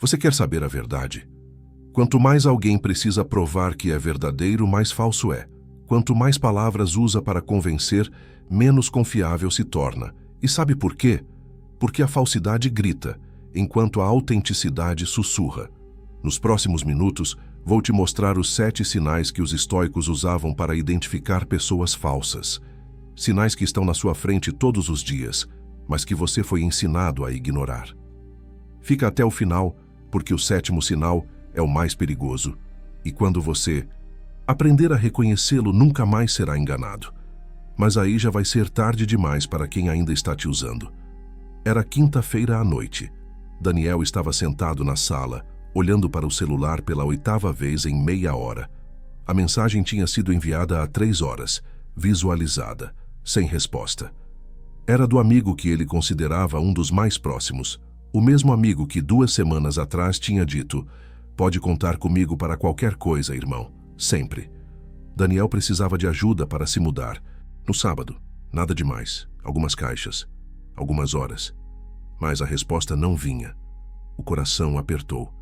Você quer saber a verdade? Quanto mais alguém precisa provar que é verdadeiro, mais falso é. Quanto mais palavras usa para convencer, menos confiável se torna. E sabe por quê? Porque a falsidade grita, enquanto a autenticidade sussurra. Nos próximos minutos, vou te mostrar os 7 sinais que os estoicos usavam para identificar pessoas falsas. Sinais que estão na sua frente todos os dias, mas que você foi ensinado a ignorar. Fica até o final, porque o 7º sinal é o mais perigoso. E quando você aprender a reconhecê-lo, nunca mais será enganado. Mas aí já vai ser tarde demais para quem ainda está te usando. Era quinta-feira à noite. Daniel estava sentado na sala, olhando para o celular pela 8ª vez em meia hora. A mensagem tinha sido enviada há 3 horas, visualizada, sem resposta. Era do amigo que ele considerava um dos mais próximos. O mesmo amigo que 2 semanas atrás tinha dito: "Pode contar comigo para qualquer coisa, irmão, sempre." Daniel precisava de ajuda para se mudar. No sábado, nada demais, algumas caixas, algumas horas. Mas a resposta não vinha. O coração apertou,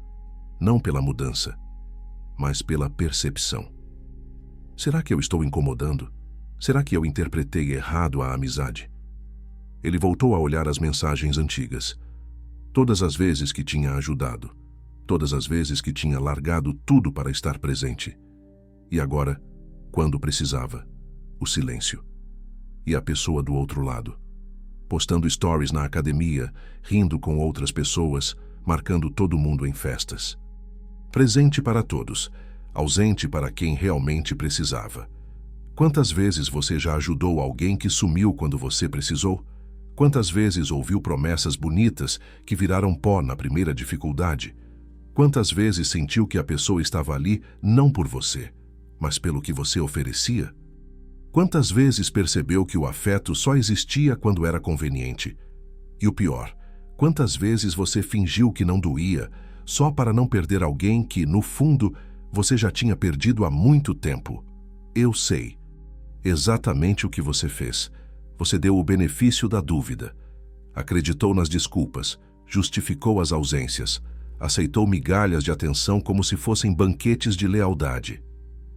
não pela mudança, mas pela percepção. Será que eu estou incomodando? Será que eu interpretei errado a amizade? Ele voltou a olhar as mensagens antigas. Todas as vezes que tinha ajudado, todas as vezes que tinha largado tudo para estar presente. E agora, quando precisava, o silêncio. E a pessoa do outro lado, postando stories na academia, rindo com outras pessoas, marcando todo mundo em festas. Presente para todos, ausente para quem realmente precisava. Quantas vezes você já ajudou alguém que sumiu quando você precisou? Quantas vezes ouviu promessas bonitas que viraram pó na primeira dificuldade? Quantas vezes sentiu que a pessoa estava ali não por você, mas pelo que você oferecia? Quantas vezes percebeu que o afeto só existia quando era conveniente? E o pior, quantas vezes você fingiu que não doía, só para não perder alguém que, no fundo, você já tinha perdido há muito tempo? Eu sei exatamente o que você fez. Você deu o benefício da dúvida. Acreditou nas desculpas, justificou as ausências, aceitou migalhas de atenção como se fossem banquetes de lealdade.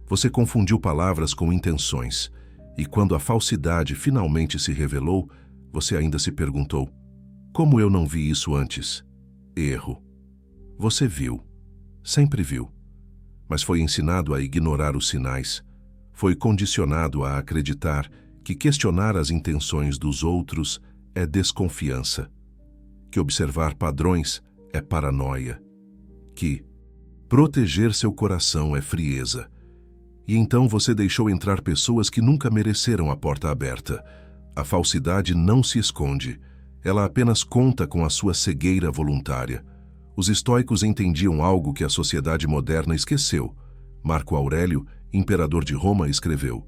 Você confundiu palavras com intenções, e quando a falsidade finalmente se revelou, você ainda se perguntou: como eu não vi isso antes? Erro. Você viu, sempre viu, mas foi ensinado a ignorar os sinais, foi condicionado a acreditar que questionar as intenções dos outros é desconfiança, que observar padrões é paranoia, que proteger seu coração é frieza. E então você deixou entrar pessoas que nunca mereceram a porta aberta. A falsidade não se esconde, ela apenas conta com a sua cegueira voluntária. Os estoicos entendiam algo que a sociedade moderna esqueceu. Marco Aurélio, imperador de Roma, escreveu: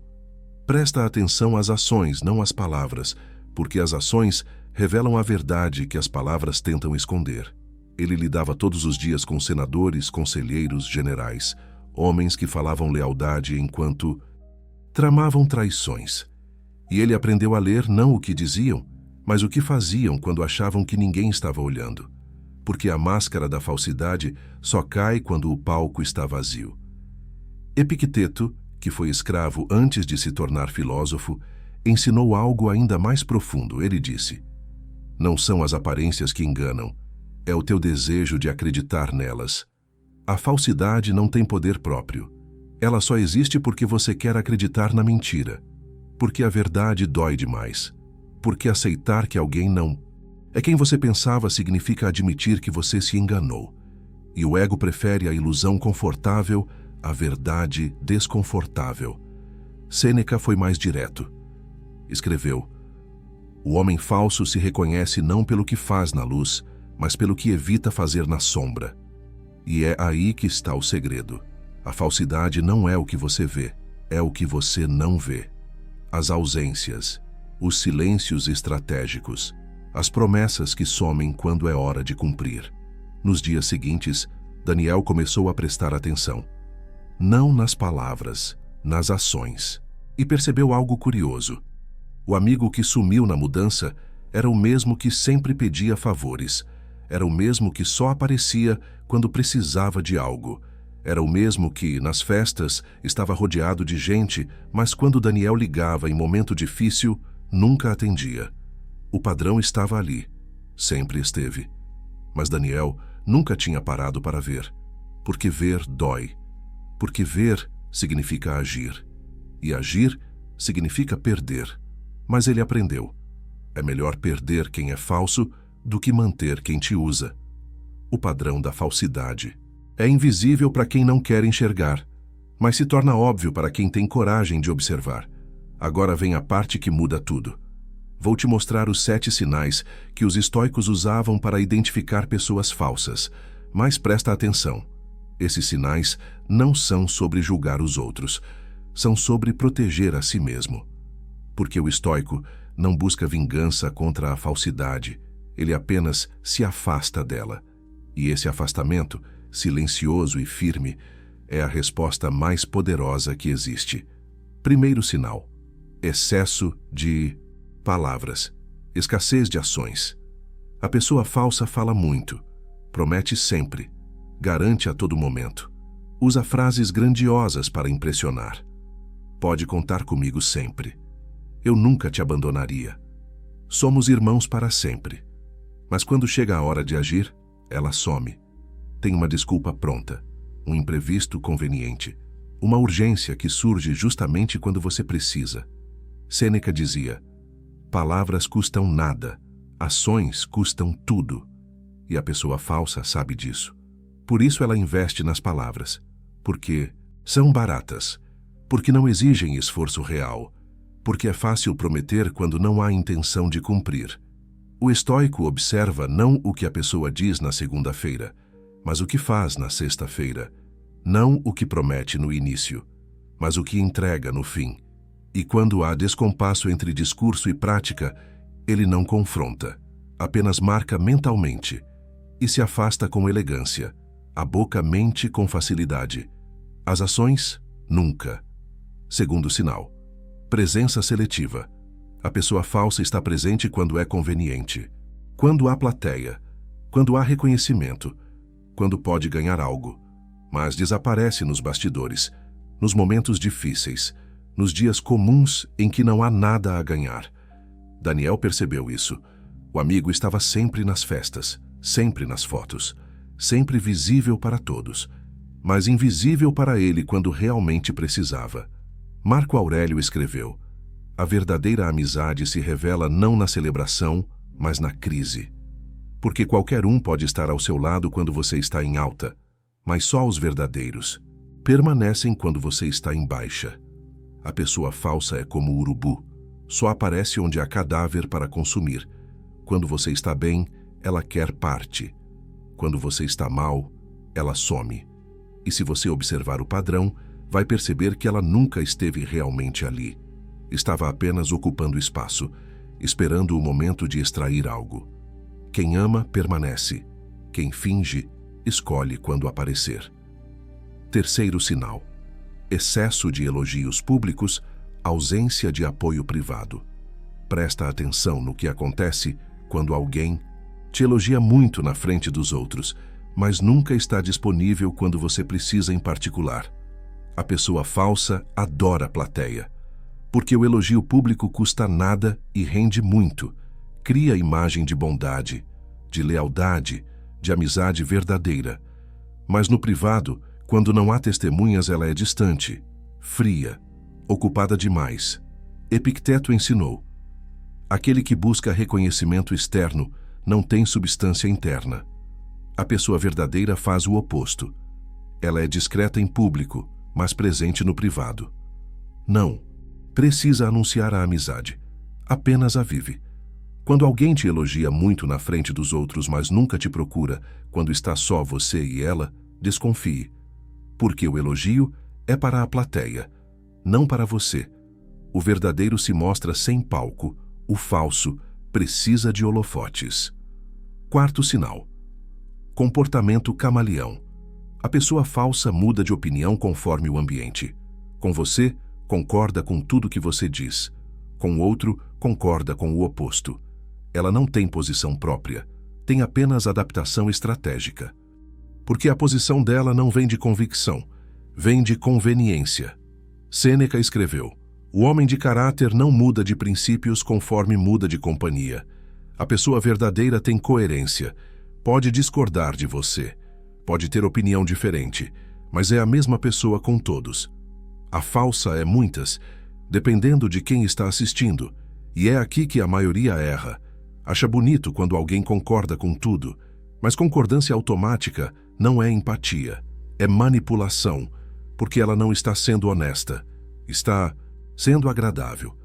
"Presta atenção às ações, não às palavras, porque as ações revelam a verdade que as palavras tentam esconder." Ele lidava todos os dias com senadores, conselheiros, generais, homens que falavam lealdade enquanto tramavam traições. E ele aprendeu a ler não o que diziam, mas o que faziam quando achavam que ninguém estava olhando. Porque a máscara da falsidade só cai quando o palco está vazio. Epicteto, que foi escravo antes de se tornar filósofo, ensinou algo ainda mais profundo. Ele disse: "Não são as aparências que enganam, é o teu desejo de acreditar nelas. A falsidade não tem poder próprio. Ela só existe porque você quer acreditar na mentira. Porque a verdade dói demais. Porque aceitar que alguém não é quem você pensava significa admitir que você se enganou. E o ego prefere a ilusão confortável à verdade desconfortável." Sêneca foi mais direto. Escreveu: "O homem falso se reconhece não pelo que faz na luz, mas pelo que evita fazer na sombra." E é aí que está o segredo. A falsidade não é o que você vê, é o que você não vê. As ausências, os silêncios estratégicos, as promessas que somem quando é hora de cumprir. Nos dias seguintes, Daniel começou a prestar atenção. Não nas palavras, nas ações. E percebeu algo curioso. O amigo que sumiu na mudança era o mesmo que sempre pedia favores. era o mesmo que só aparecia quando precisava de algo. Era o mesmo que, nas festas, estava rodeado de gente, mas quando Daniel ligava em momento difícil, nunca atendia. O padrão estava ali. Sempre esteve. Mas Daniel nunca tinha parado para ver. Porque ver dói. Porque ver significa agir. E agir significa perder. Mas ele aprendeu. É melhor perder quem é falso do que manter quem te usa. O padrão da falsidade. É invisível para quem não quer enxergar, mas se torna óbvio para quem tem coragem de observar. Agora vem a parte que muda tudo. Vou te mostrar os 7 sinais que os estoicos usavam para identificar pessoas falsas. Mas presta atenção. Esses sinais não são sobre julgar os outros. São sobre proteger a si mesmo. Porque o estoico não busca vingança contra a falsidade. Ele apenas se afasta dela. E esse afastamento, silencioso e firme, é a resposta mais poderosa que existe. Primeiro sinal: excesso de palavras, escassez de ações. A pessoa falsa fala muito, promete sempre, garante a todo momento, usa frases grandiosas para impressionar. Pode contar comigo sempre. Eu nunca te abandonaria. Somos irmãos para sempre. Mas quando chega a hora de agir, ela some. Tem uma desculpa pronta, um imprevisto conveniente, uma urgência que surge justamente quando você precisa. Sêneca dizia: palavras custam nada, ações custam tudo. E a pessoa falsa sabe disso. Por isso ela investe nas palavras, porque são baratas, porque não exigem esforço real, porque é fácil prometer quando não há intenção de cumprir. O estoico observa não o que a pessoa diz na segunda-feira, mas o que faz na sexta-feira. Não o que promete no início, mas o que entrega no fim. E quando há descompasso entre discurso e prática, ele não confronta, apenas marca mentalmente e se afasta com elegância. A boca mente com facilidade. As ações, nunca. Segundo sinal: presença seletiva. A pessoa falsa está presente quando é conveniente, quando há plateia, quando há reconhecimento, quando pode ganhar algo, mas desaparece nos bastidores, nos momentos difíceis, nos dias comuns em que não há nada a ganhar. Daniel percebeu isso. O amigo estava sempre nas festas, sempre nas fotos, sempre visível para todos, mas invisível para ele quando realmente precisava. Marco Aurélio escreveu: a verdadeira amizade se revela não na celebração, mas na crise. Porque qualquer um pode estar ao seu lado quando você está em alta, mas só os verdadeiros permanecem quando você está em baixa. A pessoa falsa é como o urubu, só aparece onde há cadáver para consumir. Quando você está bem, ela quer parte. Quando você está mal, ela some. E se você observar o padrão, vai perceber que ela nunca esteve realmente ali. Estava apenas ocupando espaço, esperando o momento de extrair algo. Quem ama, permanece. Quem finge, escolhe quando aparecer. Terceiro sinal: excesso de elogios públicos, ausência de apoio privado. Presta atenção no que acontece quando alguém te elogia muito na frente dos outros, mas nunca está disponível quando você precisa em particular. A pessoa falsa adora a plateia, porque o elogio público custa nada e rende muito. Cria imagem de bondade, de lealdade, de amizade verdadeira. Mas no privado, quando não há testemunhas, ela é distante, fria, ocupada demais. Epicteto ensinou: aquele que busca reconhecimento externo não tem substância interna. A pessoa verdadeira faz o oposto. Ela é discreta em público, mas presente no privado. Não precisa anunciar a amizade, apenas a vive. Quando alguém te elogia muito na frente dos outros, mas nunca te procura quando está só você e ela, desconfie. Porque o elogio é para a plateia, não para você. O verdadeiro se mostra sem palco, o falso precisa de holofotes. Quarto sinal: comportamento camaleão. A pessoa falsa muda de opinião conforme o ambiente. Com você, concorda com tudo que você diz. Com o outro, concorda com o oposto. Ela não tem posição própria. tem apenas adaptação estratégica. Porque a posição dela não vem de convicção, vem de conveniência. Sêneca escreveu: o homem de caráter não muda de princípios conforme muda de companhia. A pessoa verdadeira tem coerência. Pode discordar de você, pode ter opinião diferente, mas é a mesma pessoa com todos. A falsa é muitas, dependendo de quem está assistindo, e é aqui que a maioria erra. Acha bonito quando alguém concorda com tudo, mas concordância automática não é empatia, é manipulação, porque ela não está sendo honesta, está sendo agradável.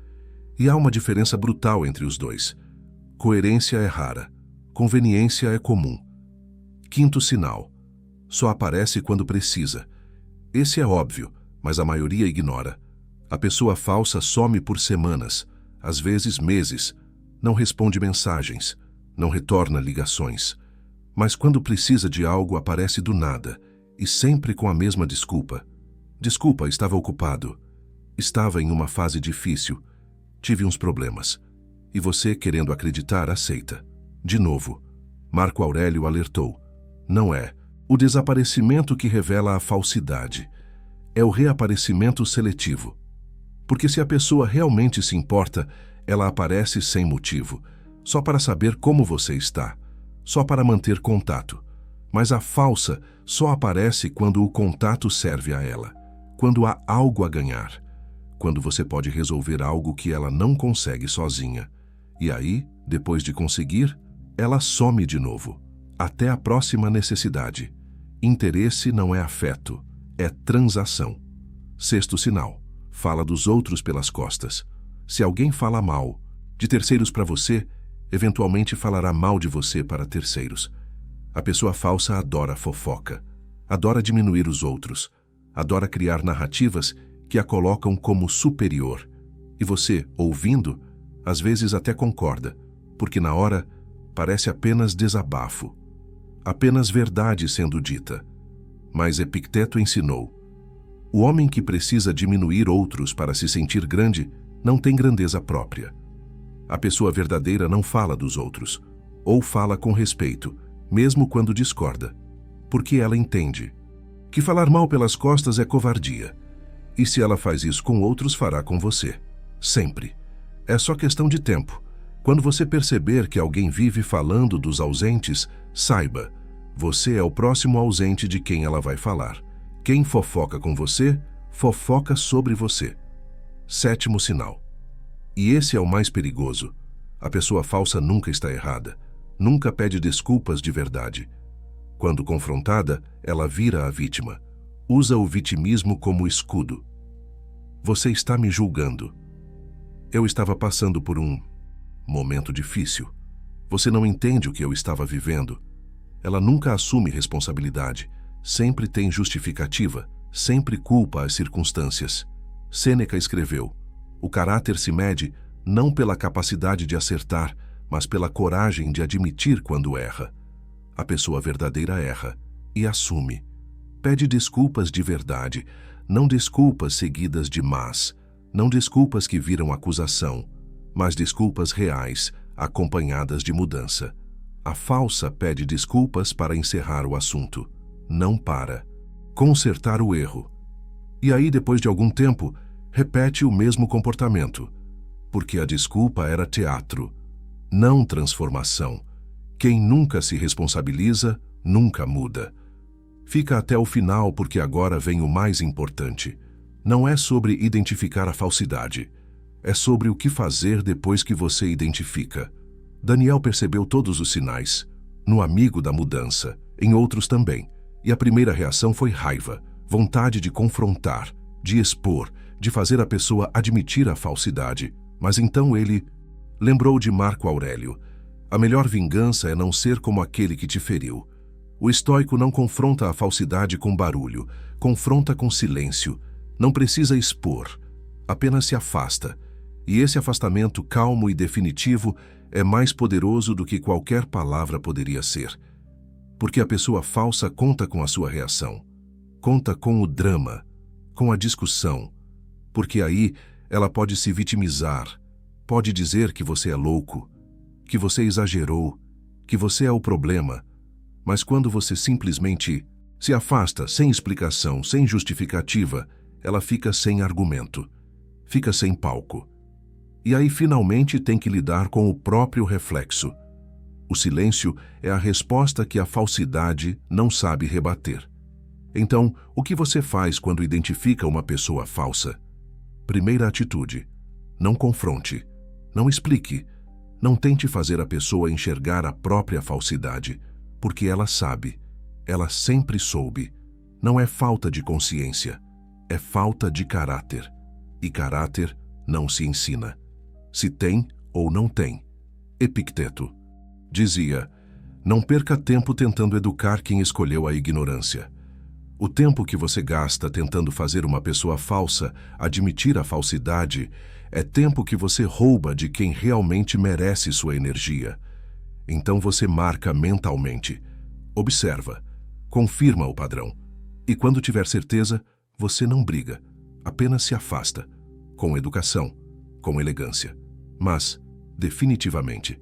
E há uma diferença brutal entre os dois. Coerência é rara, conveniência é comum. Quinto sinal: só aparece quando precisa. Esse é óbvio, mas a maioria ignora. A pessoa falsa some por semanas, às vezes meses, não responde mensagens, não retorna ligações. Mas quando precisa de algo, aparece do nada, e sempre com a mesma desculpa. Desculpa, estava ocupado. Estava em uma fase difícil. Tive uns problemas. E você, querendo acreditar, aceita. De novo, Marco Aurélio alertou: não é o desaparecimento que revela a falsidade, é o reaparecimento seletivo. Porque se a pessoa realmente se importa, ela aparece sem motivo, só para saber como você está, só para manter contato. Mas a falsa só aparece quando o contato serve a ela, quando há algo a ganhar, quando você pode resolver algo que ela não consegue sozinha. E aí, depois de conseguir, ela some de novo, até a próxima necessidade. Interesse não é afeto, é transação. Sexto sinal: fala dos outros pelas costas. Se alguém fala mal de terceiros para você, eventualmente falará mal de você para terceiros. A pessoa falsa adora fofoca, adora diminuir os outros, adora criar narrativas que a colocam como superior. E você, ouvindo, às vezes até concorda, porque na hora parece apenas desabafo, apenas verdade sendo dita. Mas Epicteto ensinou: o homem que precisa diminuir outros para se sentir grande não tem grandeza própria. A pessoa verdadeira não fala dos outros, ou fala com respeito, mesmo quando discorda, porque ela entende que falar mal pelas costas é covardia. E se ela faz isso com outros, fará com você. Sempre. É só questão de tempo. Quando você perceber que alguém vive falando dos ausentes, saiba, você é o próximo ausente de quem ela vai falar. Quem fofoca com você, fofoca sobre você. Sétimo sinal. E esse é o mais perigoso. A pessoa falsa nunca está errada. Nunca pede desculpas de verdade. Quando confrontada, ela vira a vítima. Usa o vitimismo como escudo. Você está me julgando. Eu estava passando por um momento difícil. Você não entende o que eu estava vivendo. Ela nunca assume responsabilidade. Sempre tem justificativa. Sempre culpa as circunstâncias. Sêneca escreveu: o caráter se mede não pela capacidade de acertar, mas pela coragem de admitir quando erra. A pessoa verdadeira erra e assume. Pede desculpas de verdade, não desculpas seguidas de mas, não desculpas que viram acusação, mas desculpas reais, acompanhadas de mudança. A falsa pede desculpas para encerrar o assunto, não para consertar o erro. E aí, depois de algum tempo, repete o mesmo comportamento, porque a desculpa era teatro, não transformação. Quem nunca se responsabiliza, nunca muda. Fica até o final, porque agora vem o mais importante. Não é sobre identificar a falsidade, é sobre o que fazer depois que você identifica. Daniel percebeu todos os sinais, no amigo da mudança, em outros também, e a primeira reação foi raiva, vontade de confrontar, de expor, de fazer a pessoa admitir a falsidade. Mas então ele lembrou de Marco Aurélio: a melhor vingança é não ser como aquele que te feriu. O estoico não confronta a falsidade com barulho, confronta com silêncio. Não precisa expor, apenas se afasta. E esse afastamento calmo e definitivo é mais poderoso do que qualquer palavra poderia ser. Porque a pessoa falsa conta com a sua reação, conta com o drama, com a discussão, porque aí ela pode se vitimizar, pode dizer que você é louco, que você exagerou, que você é o problema, mas quando você simplesmente se afasta sem explicação, sem justificativa, ela fica sem argumento, fica sem palco. E aí finalmente tem que lidar com o próprio reflexo. O silêncio é a resposta que a falsidade não sabe rebater. Então, o que você faz quando identifica uma pessoa falsa? Primeira atitude: não confronte, não explique, não tente fazer a pessoa enxergar a própria falsidade, porque ela sabe, ela sempre soube. Não é falta de consciência, é falta de caráter. E caráter não se ensina. Se tem ou não tem. Epicteto dizia: não perca tempo tentando educar quem escolheu a ignorância. O tempo que você gasta tentando fazer uma pessoa falsa admitir a falsidade é tempo que você rouba de quem realmente merece sua energia. Então você marca mentalmente, observa, confirma o padrão. E quando tiver certeza, você não briga, apenas se afasta, com educação, com elegância, mas definitivamente.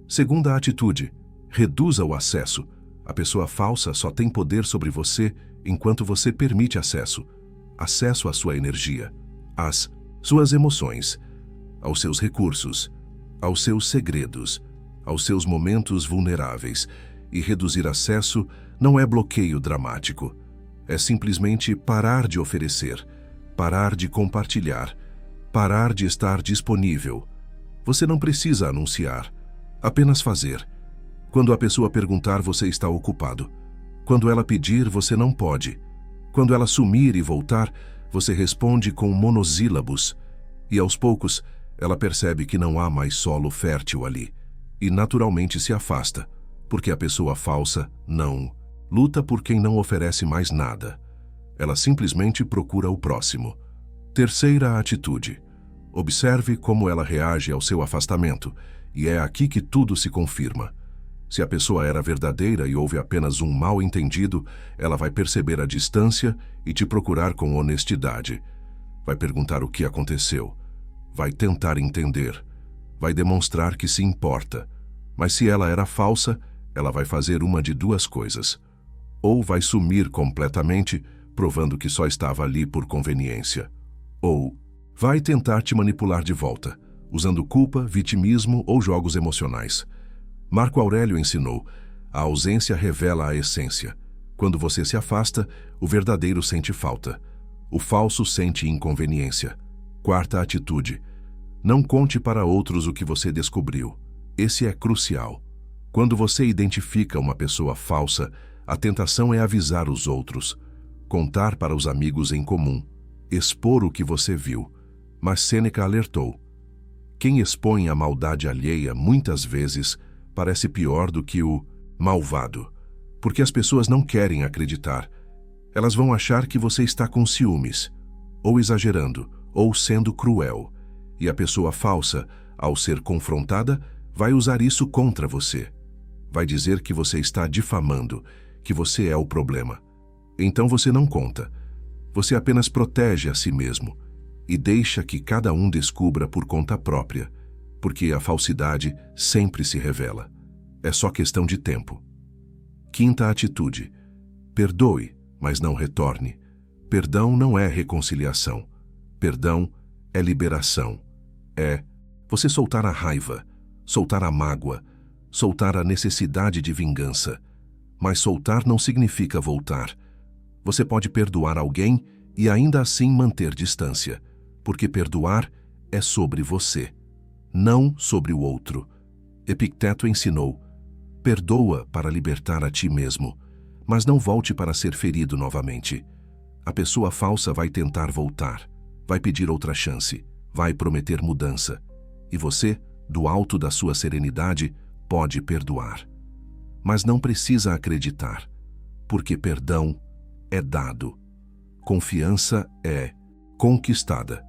Segunda atitude: reduza o acesso. A pessoa falsa só tem poder sobre você enquanto você permite acesso. Acesso à sua energia, às suas emoções, aos seus recursos, aos seus segredos, aos seus momentos vulneráveis. E reduzir acesso não é bloqueio dramático. É simplesmente parar de oferecer, parar de compartilhar, parar de estar disponível. Você não precisa anunciar, apenas fazer. Quando a pessoa perguntar, você está ocupado. Quando ela pedir, você não pode. Quando ela sumir e voltar, você responde com monossílabos. E aos poucos, ela percebe que não há mais solo fértil ali. E naturalmente se afasta, porque a pessoa falsa não luta por quem não oferece mais nada. Ela simplesmente procura o próximo. Terceira atitude: observe como ela reage ao seu afastamento, e é aqui que tudo se confirma. Se a pessoa era verdadeira e houve apenas um mal-entendido, ela vai perceber a distância e te procurar com honestidade. Vai perguntar o que aconteceu. Vai tentar entender. Vai demonstrar que se importa. Mas se ela era falsa, ela vai fazer uma de duas coisas. Ou vai sumir completamente, provando que só estava ali por conveniência. Ou vai tentar te manipular de volta, usando culpa, vitimismo ou jogos emocionais. Marco Aurélio ensinou: a ausência revela a essência. Quando você se afasta, o verdadeiro sente falta. O falso sente inconveniência. Quarta atitude: não conte para outros o que você descobriu. Esse é crucial. Quando você identifica uma pessoa falsa, a tentação é avisar os outros, contar para os amigos em comum, expor o que você viu. Mas Sêneca alertou: quem expõe a maldade alheia muitas vezes parece pior do que o malvado, porque as pessoas não querem acreditar. Elas vão achar que você está com ciúmes, ou exagerando, ou sendo cruel. E a pessoa falsa, ao ser confrontada, vai usar isso contra você. Vai dizer que você está difamando, que você é o problema. Então você não conta. Você apenas protege a si mesmo e deixa que cada um descubra por conta própria, porque a falsidade sempre se revela. É só questão de tempo. Quinta atitude: perdoe, mas não retorne. Perdão não é reconciliação. Perdão é liberação. É você soltar a raiva, soltar a mágoa, soltar a necessidade de vingança. Mas soltar não significa voltar. Você pode perdoar alguém e ainda assim manter distância, porque perdoar é sobre você, não sobre o outro. Epicteto ensinou: perdoa para libertar a ti mesmo, mas não volte para ser ferido novamente. A pessoa falsa vai tentar voltar, vai pedir outra chance, vai prometer mudança. E você, do alto da sua serenidade, pode perdoar. Mas não precisa acreditar, porque perdão é dado. Confiança é conquistada,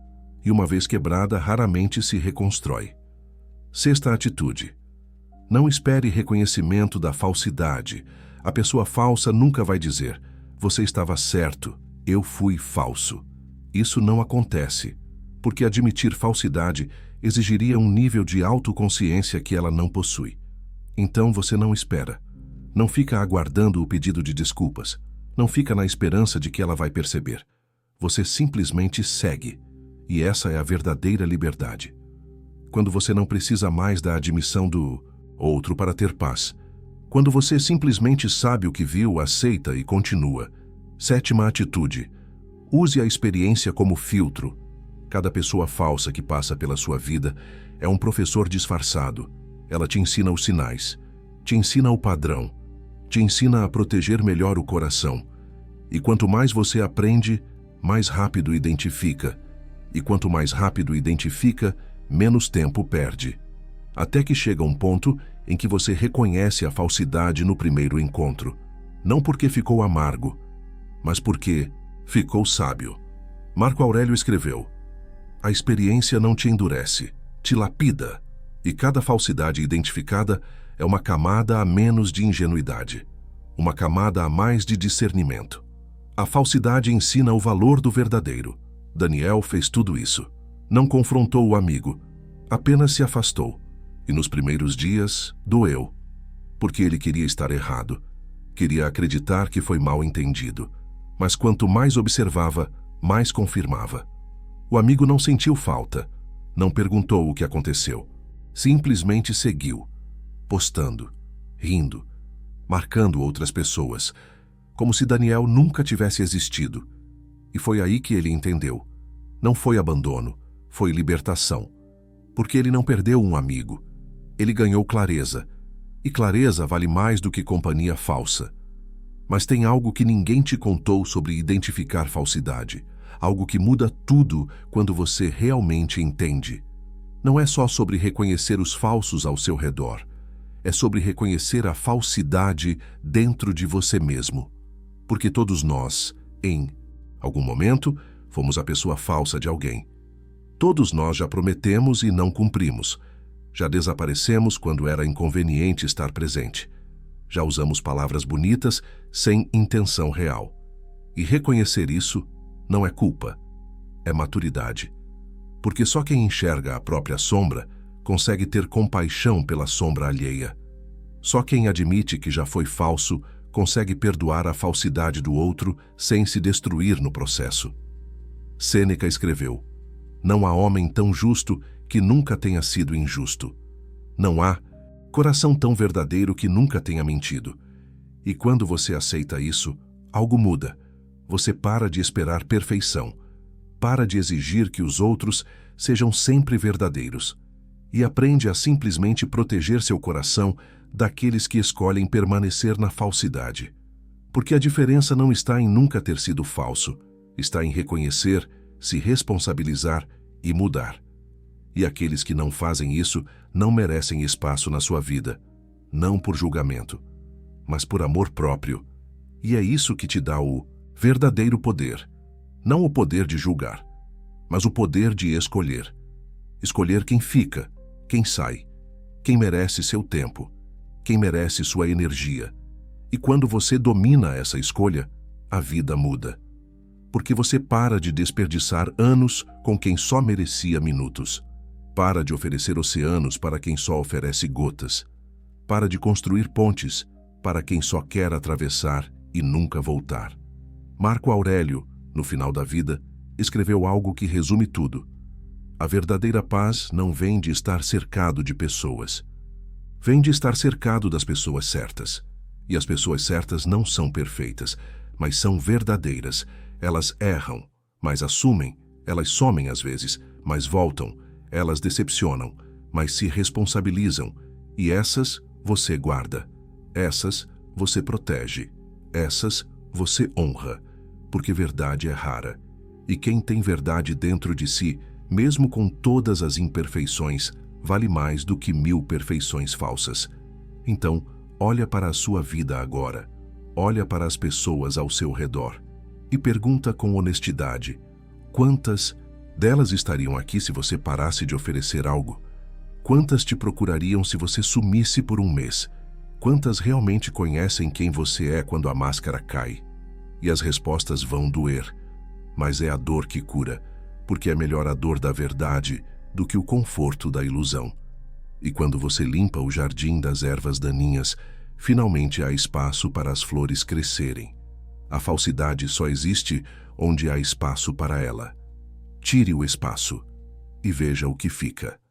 e uma vez quebrada, raramente se reconstrói. Sexta atitude: não espere reconhecimento da falsidade. A pessoa falsa nunca vai dizer: você estava certo, eu fui falso. Isso não acontece, porque admitir falsidade exigiria um nível de autoconsciência que ela não possui. Então você não espera. Não fica aguardando o pedido de desculpas. Não fica na esperança de que ela vai perceber. Você simplesmente segue. E essa é a verdadeira liberdade. Quando você não precisa mais da admissão do outro para ter paz. Quando você simplesmente sabe o que viu, aceita e continua. 7ª atitude. Use a experiência como filtro. Cada pessoa falsa que passa pela sua vida é um professor disfarçado. Ela te ensina os sinais, te ensina o padrão, te ensina a proteger melhor o coração. E quanto mais você aprende, mais rápido identifica. E quanto mais rápido identifica, menos tempo perde. Até que chega um ponto em que você reconhece a falsidade no primeiro encontro. Não porque ficou amargo, mas porque ficou sábio. Marco Aurélio escreveu: a experiência não te endurece, te lapida, e cada falsidade identificada é uma camada a menos de ingenuidade, uma camada a mais de discernimento. A falsidade ensina o valor do verdadeiro. Daniel fez tudo isso. Não confrontou o amigo, apenas se afastou. E nos primeiros dias, doeu, porque ele queria estar errado, queria acreditar que foi mal entendido. Mas quanto mais observava, mais confirmava. O amigo não sentiu falta, não perguntou o que aconteceu. Simplesmente seguiu, postando, rindo, marcando outras pessoas, como se Daniel nunca tivesse existido. E foi aí que ele entendeu. Não foi abandono, foi libertação. Porque ele não perdeu um amigo. Ele ganhou clareza. E clareza vale mais do que companhia falsa. Mas tem algo que ninguém te contou sobre identificar falsidade. Algo que muda tudo quando você realmente entende. Não é só sobre reconhecer os falsos ao seu redor. É sobre reconhecer a falsidade dentro de você mesmo. Porque todos nós, em algum momento, fomos a pessoa falsa de alguém. Todos nós já prometemos e não cumprimos. Já desaparecemos quando era inconveniente estar presente. Já usamos palavras bonitas sem intenção real. E reconhecer isso não é culpa, é maturidade. Porque só quem enxerga a própria sombra consegue ter compaixão pela sombra alheia. Só quem admite que já foi falso consegue perdoar a falsidade do outro sem se destruir no processo. Sêneca escreveu: não há homem tão justo que nunca tenha sido injusto. Não há coração tão verdadeiro que nunca tenha mentido. E quando você aceita isso, algo muda. Você para de esperar perfeição. Para de exigir que os outros sejam sempre verdadeiros. E aprende a simplesmente proteger seu coração daqueles que escolhem permanecer na falsidade. Porque a diferença não está em nunca ter sido falso. Está em reconhecer, se responsabilizar e mudar. E aqueles que não fazem isso não merecem espaço na sua vida, não por julgamento, mas por amor próprio. E é isso que te dá o verdadeiro poder. Não o poder de julgar, mas o poder de escolher. Escolher quem fica, quem sai, quem merece seu tempo, quem merece sua energia. E quando você domina essa escolha, a vida muda. Porque você para de desperdiçar anos com quem só merecia minutos. Para de oferecer oceanos para quem só oferece gotas. Para de construir pontes para quem só quer atravessar e nunca voltar. Marco Aurélio, no final da vida, escreveu algo que resume tudo. A verdadeira paz não vem de estar cercado de pessoas. Vem de estar cercado das pessoas certas. E as pessoas certas não são perfeitas, mas são verdadeiras. Elas erram, mas assumem. Elas somem às vezes, mas voltam. Elas decepcionam, mas se responsabilizam. E essas você guarda. Essas você protege. Essas você honra. Porque verdade é rara. E quem tem verdade dentro de si, mesmo com todas as imperfeições, vale mais do que 1000 perfeições falsas. Então, olha para a sua vida agora. Olha para as pessoas ao seu redor. E pergunta com honestidade: quantas delas estariam aqui se você parasse de oferecer algo? Quantas te procurariam se você sumisse por um mês? Quantas realmente conhecem quem você é quando a máscara cai? E as respostas vão doer, mas é a dor que cura, porque é melhor a dor da verdade do que o conforto da ilusão. E quando você limpa o jardim das ervas daninhas, finalmente há espaço para as flores crescerem. A falsidade só existe onde há espaço para ela. Tire o espaço e veja o que fica.